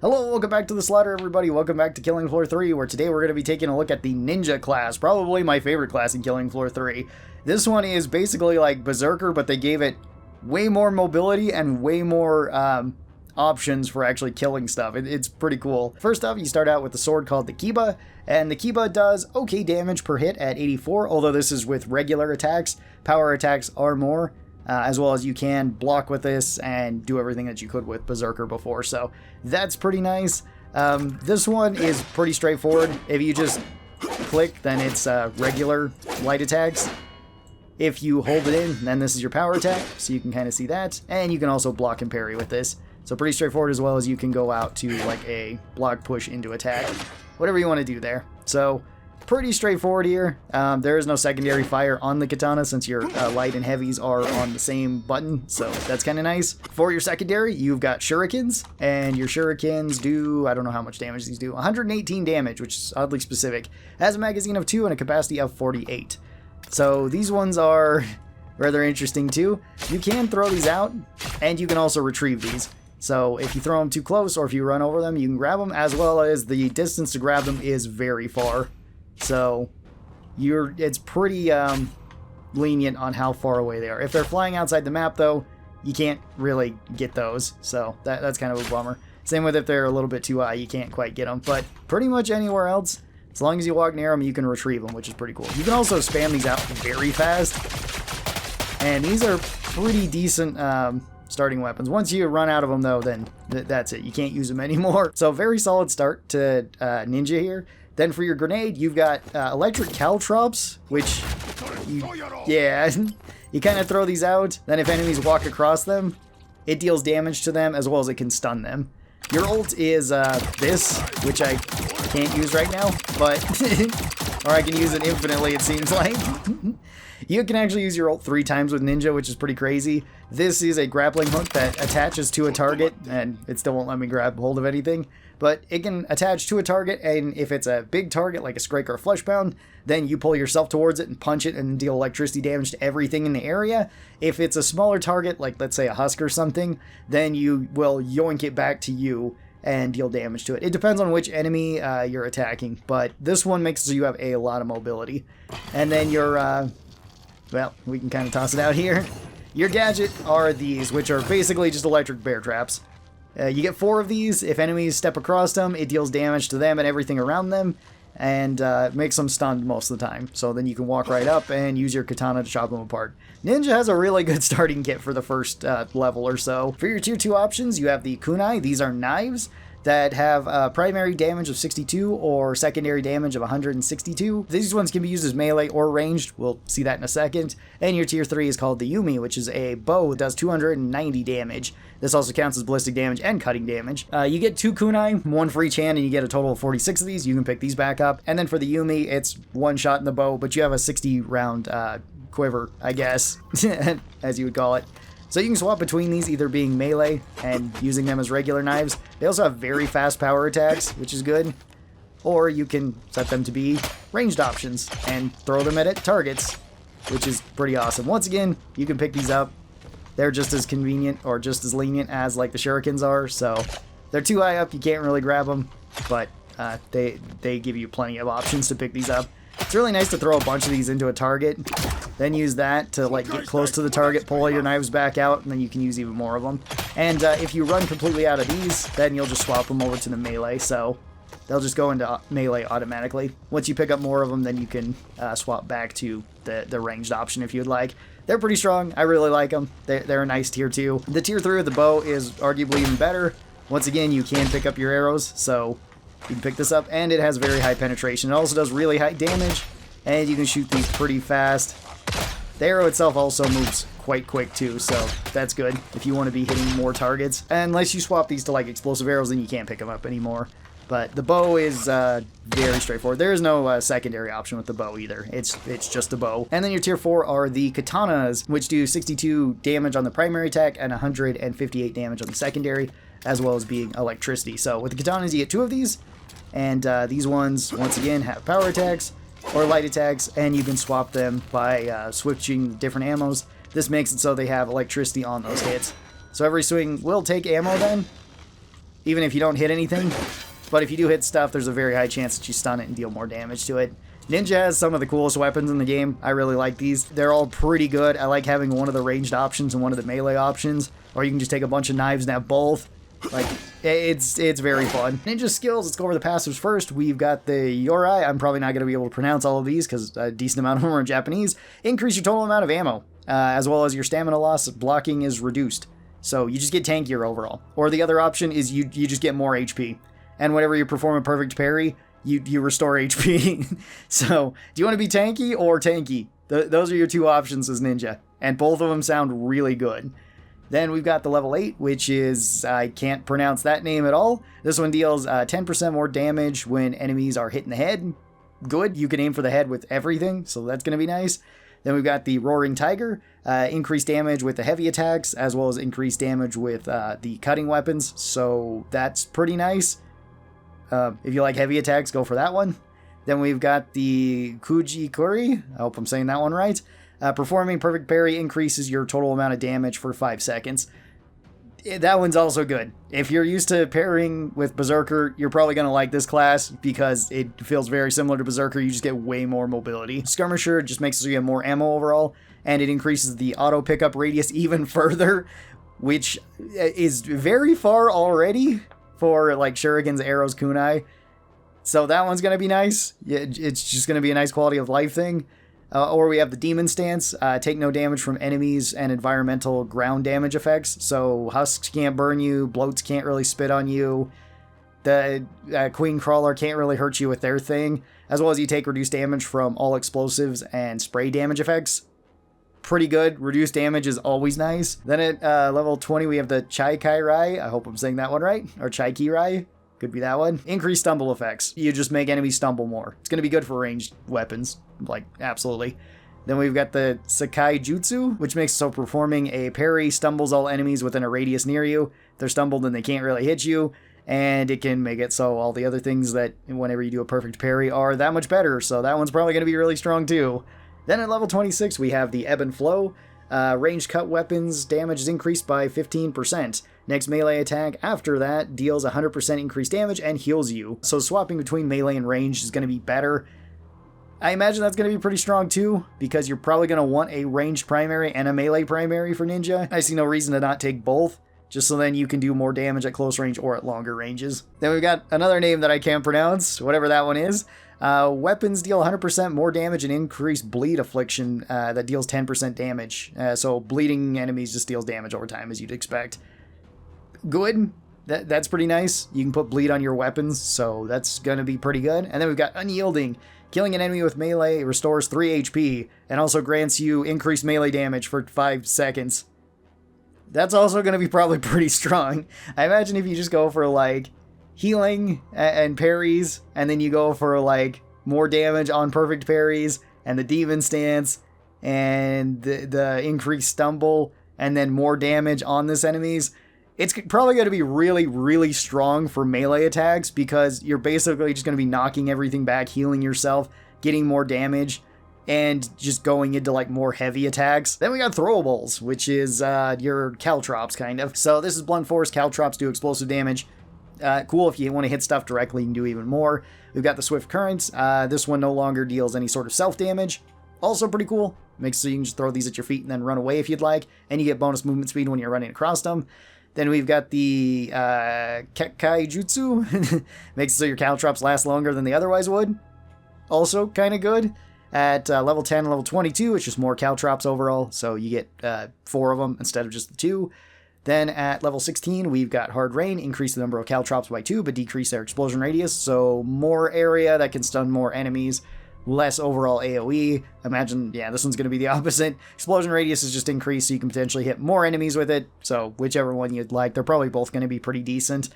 Hello, welcome back to the slaughter, everybody. Welcome back to Killing Floor 3, where today we're going to be taking a look at the Ninja class, probably my favorite class in Killing Floor 3. This one is basically like Berserker, but they gave it way more mobility and way more options for actually killing stuff. It's pretty cool. First off, you start out with the sword called the Kiba, and the Kiba does okay damage per hit at 84, although this is with regular attacks. Power attacks are more. As well as you can block with this and do everything that you could with Berserker before, so that's pretty nice. This one is pretty straightforward. If you just click, then it's regular light attacks. If you hold it in, then this is your power attack, so you can kind of see that, and you can also block and parry with this. So pretty straightforward, as well as you can go out to like a block push into attack, whatever you want to do there. So pretty straightforward here. There is no secondary fire on the katana since your light and heavies are on the same button, so that's kind of nice. For your secondary, you've got shurikens, and your shurikens do, I don't know how much damage these do, 118 damage, which is oddly specific. Has a magazine of 2 and a capacity of 48. So these ones are rather interesting too. You can throw these out, and you can also retrieve these. So if you throw them too close, or if you run over them, you can grab them, as well as the distance to grab them is very far. So it's pretty lenient on how far away they are. If they're flying outside the map, though, you can't really get those, so that's kind of a bummer. Same with if they're a little bit too high, you can't quite get them, but pretty much anywhere else, as long as you walk near them, you can retrieve them, which is pretty cool. You can also spam these out very fast, and these are pretty decent starting weapons. Once you run out of them, though, then that's it. You can't use them anymore. So very solid start to Ninja here. Then for your grenade, you've got electric Caltrops, which, you kind of throw these out. Then if enemies walk across them, it deals damage to them as well as it can stun them. Your ult is this, which I can't use right now, but or I can use it infinitely, it seems like. You can actually use your ult 3 times with Ninja, which is pretty crazy. This is a grappling hook that attaches to a target, and it still won't let me grab hold of anything. But it can attach to a target, and if it's a big target, like a Scrake or a Fleshbound, then you pull yourself towards it and punch it and deal electricity damage to everything in the area. If it's a smaller target, like let's say a husk or something, then you will yoink it back to you and deal damage to it. It depends on which enemy you're attacking, but this one makes so you have a lot of mobility. And then your, well, we can kind of toss it out here. Your gadget are these, which are basically just electric bear traps. You get 4 of these. If enemies step across them, it deals damage to them and everything around them, and makes them stunned most of the time. So then you can walk right up and use your katana to chop them apart. Ninja has a really good starting kit for the first level or so. For your tier 2 options, you have the kunai. These are knives that have primary damage of 62 or secondary damage of 162. These ones can be used as melee or ranged. We'll see that in a second. And your tier 3 is called the Yumi, which is a bow that does 290 damage. This also counts as ballistic damage and cutting damage. You get 2 kunai, 1 for each hand, and you get a total of 46 of these. You can pick these back up. And then for the Yumi, it's 1 shot in the bow, but you have a 60 round quiver, I guess, as you would call it. So you can swap between these, either being melee and using them as regular knives. They also have very fast power attacks, which is good. Or you can set them to be ranged options and throw them at targets, which is pretty awesome. Once again, you can pick these up. They're just as convenient or just as lenient as like the shurikens are, so they're too high up, you can't really grab them, but they give you plenty of options to pick these up. It's really nice to throw a bunch of these into a target, then use that to like get close to the target, pull all your knives back out, and then you can use even more of them. And if you run completely out of these, then you'll just swap them over to the melee, so they'll just go into melee automatically. Once you pick up more of them, then you can swap back to the ranged option if you'd like. They're pretty strong. I really like them. They're a nice tier 2. The tier 3 of the bow is arguably even better. Once again, you can pick up your arrows, so you can pick this up, and it has very high penetration. It also does really high damage, and you can shoot these pretty fast. The arrow itself also moves quite quick too, so that's good if you want to be hitting more targets. Unless you swap these to like explosive arrows, then you can't pick them up anymore. But the bow is very straightforward. There is no secondary option with the bow either. It's just a bow. And then your tier 4 are the katanas, which do 62 damage on the primary attack and 158 damage on the secondary, as well as being electricity. So with the katanas, you get 2 of these, and these ones, once again, have power attacks or light attacks, and you can swap them by switching different ammos. This makes it so they have electricity on those hits. So every swing will take ammo then, even if you don't hit anything. But if you do hit stuff, there's a very high chance that you stun it and deal more damage to it. Ninja has some of the coolest weapons in the game. I really like these. They're all pretty good. I like having one of the ranged options and one of the melee options. Or you can just take a bunch of knives and have both. Like, it's very fun. Ninja skills, let's go over the passives first. We've got the Yorai. I'm probably not going to be able to pronounce all of these because a decent amount of them are in Japanese. Increase your total amount of ammo, as well as your stamina loss. Blocking is reduced. So you just get tankier overall. Or the other option is you just get more HP. And whenever you perform a perfect parry, you restore HP. So, do you want to be tanky or tanky? Those are your two options as Ninja. And both of them sound really good. Then we've got the level 8, which is, I can't pronounce that name at all. This one deals 10% more damage when enemies are hit in the head. Good, you can aim for the head with everything, so that's going to be nice. Then we've got the Roaring Tiger, increased damage with the heavy attacks, as well as increased damage with the cutting weapons, so that's pretty nice. If you like heavy attacks, go for that one. Then we've got the Kuji Kuri, I hope I'm saying that one right. Performing perfect parry increases your total amount of damage for 5 seconds. That one's also good. If you're used to parrying with Berserker, you're probably going to like this class because it feels very similar to Berserker. You just get way more mobility. Skirmisher just makes it so you have more ammo overall, and it increases the auto pickup radius even further, which is very far already for like shurikens, arrows, kunai. So that one's going to be nice. It's just going to be a nice quality of life thing. Or we have the Demon Stance, take no damage from enemies and environmental ground damage effects. So husks can't burn you, bloats can't really spit on you, the Queen Crawler can't really hurt you with their thing, as well as you take reduced damage from all explosives and spray damage effects. Pretty good. Reduced damage is always nice. Then at level 20 we have the Chai Kai Rai, I hope I'm saying that one right, or Chai Ki Rai. Could be that one. Increased stumble effects. You just make enemies stumble more. It's going to be good for ranged weapons. Like, absolutely. Then we've got the Sakai Jutsu, which makes so performing a parry stumbles all enemies within a radius near you. They're stumbled and they can't really hit you. And it can make it so all the other things that whenever you do a perfect parry are that much better. So that one's probably going to be really strong too. Then at level 26 we have the Ebb and Flow. Ranged cut weapons damage is increased by 15%. Next melee attack after that deals 100% increased damage and heals you. So swapping between melee and range is going to be better. I imagine that's going to be pretty strong too, because you're probably going to want a ranged primary and a melee primary for Ninja. I see no reason to not take both, just so then you can do more damage at close range or at longer ranges. Then we've got another name that I can't pronounce, whatever that one is. Weapons deal 100% more damage and increased bleed affliction that deals 10% damage. So bleeding enemies just deals damage over time, as you'd expect. Good. That's pretty nice. You can put bleed on your weapons, so that's going to be pretty good. And then we've got Unyielding. Killing an enemy with melee restores 3 HP and also grants you increased melee damage for 5 seconds. That's also going to be probably pretty strong. I imagine if you just go for like healing and parries, and then you go for like more damage on perfect parries and the Demon Stance and the increased stumble and then more damage on this enemies, it's probably going to be really, really strong for melee attacks because you're basically just going to be knocking everything back, healing yourself, getting more damage, and just going into like more heavy attacks. Then we got throwables, which is your Caltrops kind of. So this is blunt force. Caltrops do explosive damage. Cool, if you want to hit stuff directly, you can do even more. We've got the Swift Currents. This one no longer deals any sort of self-damage. Also pretty cool. Makes so you can just throw these at your feet and then run away if you'd like. And you get bonus movement speed when you're running across them. Then we've got the Kekkai Jutsu. Makes it so your Caltrops last longer than they otherwise would. Also kind of good. At level 10 and level 22, it's just more Caltrops overall. So you get 4 of them instead of just the 2. Then at level 16, we've got Hard Rain. Increase the number of Caltrops by 2, but decrease their explosion radius. So more area that can stun more enemies. Less overall AoE. Imagine, yeah, this one's going to be the opposite. Explosion radius is just increased, so you can potentially hit more enemies with it. So whichever one you'd like, they're probably both going to be pretty decent.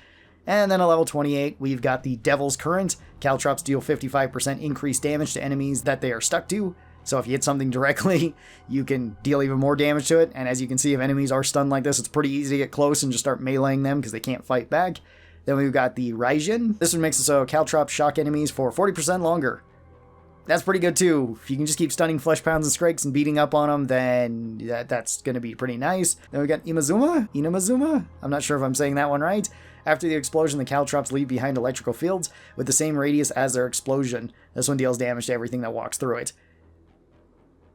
And then at level 28, we've got the Devil's Current. Caltrops deal 55% increased damage to enemies that they are stuck to. So if you hit something directly, you can deal even more damage to it. And as you can see, if enemies are stunned like this, it's pretty easy to get close and just start meleeing them because they can't fight back. Then we've got the Raijin. This one makes it so Caltrops shock enemies for 40% longer. That's pretty good too. If you can just keep stunning flesh pounds and scrakes and beating up on them, then that's going to be pretty nice. Then we got Inamazuma? I'm not sure if I'm saying that one right. After the explosion, the Caltrops leave behind electrical fields with the same radius as their explosion. This one deals damage to everything that walks through it.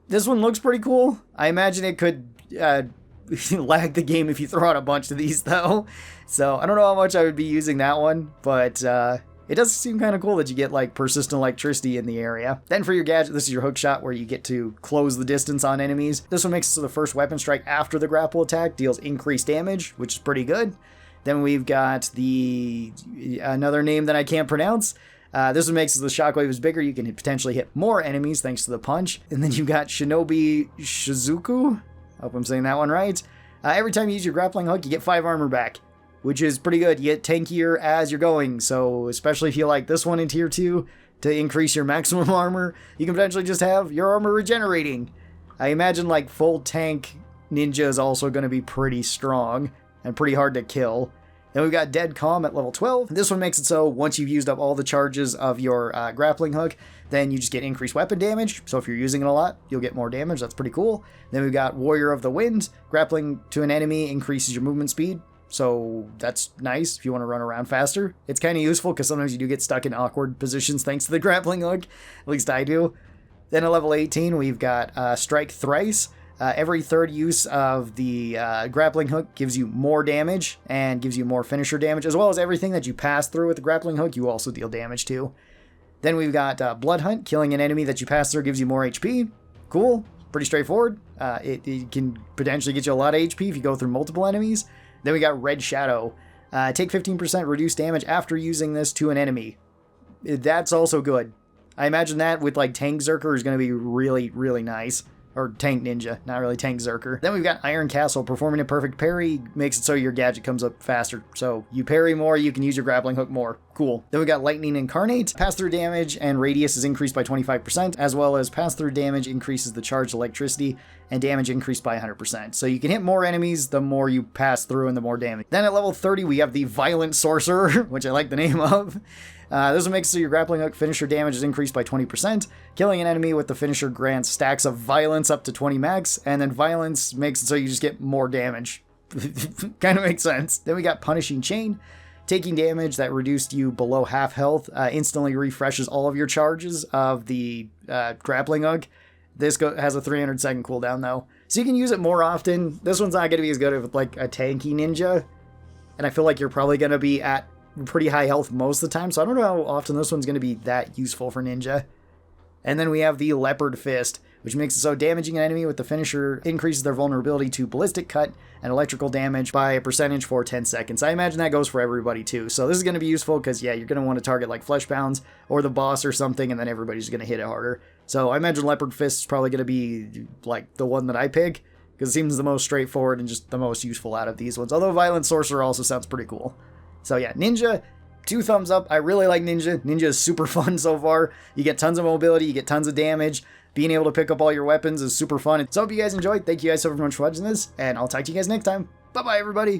This one looks pretty cool. I imagine it could lag the game if you throw out a bunch of these, though. So I don't know how much I would be using that one, but it does seem kind of cool that you get like persistent electricity in the area. Then for your gadget, this is your hook shot where you get to close the distance on enemies. This one makes it so the first weapon strike after the grapple attack deals increased damage, which is pretty good. Then we've got another name that I can't pronounce. This one makes it so the shockwave is bigger. You can potentially hit more enemies thanks to the punch. And then you've got Shinobi Shizuku. I hope I'm saying that one right. Every time you use your grappling hook, you get 5 armor back, which is pretty good. You get tankier as you're going, so especially if you like this one in tier 2 to increase your maximum armor, you can potentially just have your armor regenerating. I imagine like full tank ninja is also going to be pretty strong and pretty hard to kill. Then we've got Dead Calm at level 12. This one makes it so once you've used up all the charges of your grappling hook, then you just get increased weapon damage. So if you're using it a lot, you'll get more damage. That's pretty cool. Then we've got Warrior of the Wind. Grappling to an enemy increases your movement speed. So that's nice if you want to run around faster. It's kind of useful because sometimes you do get stuck in awkward positions thanks to the grappling hook. At least I do. Then at level 18, we've got Strike Thrice. Every third use of the grappling hook gives you more damage and gives you more finisher damage, as well as everything that you pass through with the grappling hook, you also deal damage to. Then we've got Blood Hunt. Killing an enemy that you pass through gives you more HP. Cool. Pretty straightforward. It can potentially get you a lot of HP if you go through multiple enemies. Then we got Red Shadow. Take 15% reduced damage after using this to an enemy. That's also good. I imagine that with like Tank Zerker is going to be really, really nice. Or Tank Ninja, not really Tank Zerker. Then we've got Iron Castle. Performing a perfect parry makes it so your gadget comes up faster. So you parry more, you can use your grappling hook more. Cool. Then we got Lightning Incarnate. Pass-through damage and radius is increased by 25%, as well as pass-through damage increases the charged electricity, and damage increased by 100%. So you can hit more enemies the more you pass through and the more damage. Then at level 30, we have the Violent Sorcerer, which I like the name of. This will make so your grappling hook finisher damage is increased by 20%. Killing an enemy with the finisher grants stacks of violence up to 20 max, and then violence makes it so you just get more damage. Kind of makes sense. Then we got Punishing Chain. Taking damage that reduced you below half health instantly refreshes all of your charges of the grappling hook. This has a 300-second cooldown, though. So you can use it more often. This one's not going to be as good as like a tanky ninja. And I feel like you're probably going to be at pretty high health most of the time, so I don't know how often this one's going to be that useful for ninja. And then we have the Leopard Fist, which makes it so damaging an enemy with the finisher increases their vulnerability to ballistic cut and electrical damage by a percentage for 10 seconds. I imagine that goes for everybody too. So this is going to be useful because, yeah, you're going to want to target like Fleshbounds or the boss or something, and then everybody's going to hit it harder. So I imagine Leopard Fist is probably going to be like the one that I pick because it seems the most straightforward and just the most useful out of these ones. Although Violent Sorcerer also sounds pretty cool. So yeah, Ninja, 2 thumbs up. I really like Ninja. Ninja is super fun so far. You get tons of mobility, you get tons of damage. Being able to pick up all your weapons is super fun. So I hope you guys enjoyed. Thank you guys so much for watching this, and I'll talk to you guys next time. Bye-bye, everybody.